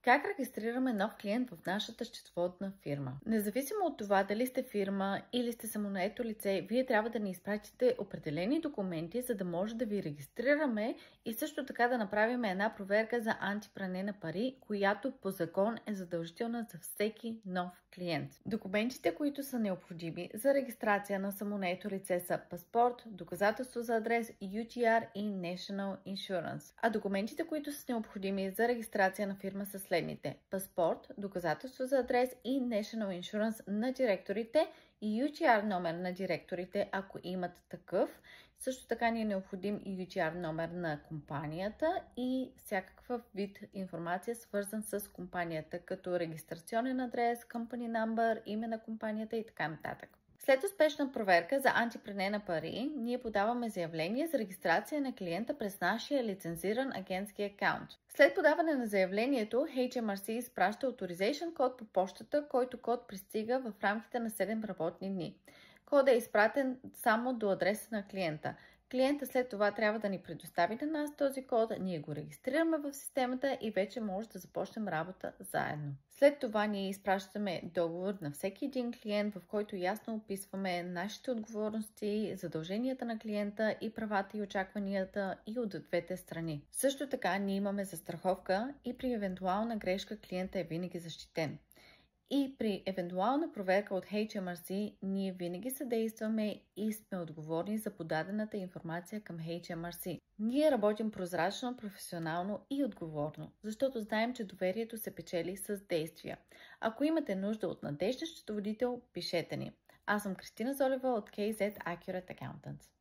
Как регистрираме нов клиент в нашата счетоводна фирма? Независимо от това дали сте фирма или сте самонаето лице, вие трябва да ни изпратите определени документи, за да може да ви регистрираме и също така да направим една проверка за антипране на пари, която по закон е задължителна за всеки нов клиент. Документите, които са необходими за регистрация на самонаето лице са паспорт, доказателство за адрес, UTR и National Insurance. А документите, които са необходими за регистрация на фирма са следните: паспорт, доказателство за адрес и National Insurance на директорите и UTR номер на директорите, ако имат такъв. Също така ни е необходим и UTR номер на компанията и всякакъв вид информация, свързан с компанията, като регистрационен адрес, company number, име на компанията и така нататък. След успешна проверка за антипране на пари, ние подаваме заявление за регистрация на клиента през нашия лицензиран агентски акаунт. След подаване на заявлението, HMRC изпраща Authorization код по почтата, който код пристига в рамките на 7 работни дни. Кодът е изпратен само до адреса на клиента. Клиента след това трябва да ни предостави на нас този код, ние го регистрираме в системата и вече може да започнем работа заедно. След това ние изпращаме договор на всеки един клиент, в който ясно описваме нашите отговорности, задълженията на клиента и правата и очакванията и от двете страни. Също така ние имаме застраховка и при евентуална грешка клиента е винаги защитен. И при евентуална проверка от HMRC ние винаги съдействаме и сме отговорни за подадената информация към HMRC. Ние работим прозрачно, професионално и отговорно, защото знаем, че доверието се печели с действия. Ако имате нужда от надежден счетоводител, пишете ни. Аз съм Кристина Золева от KZ Accurate Accountants.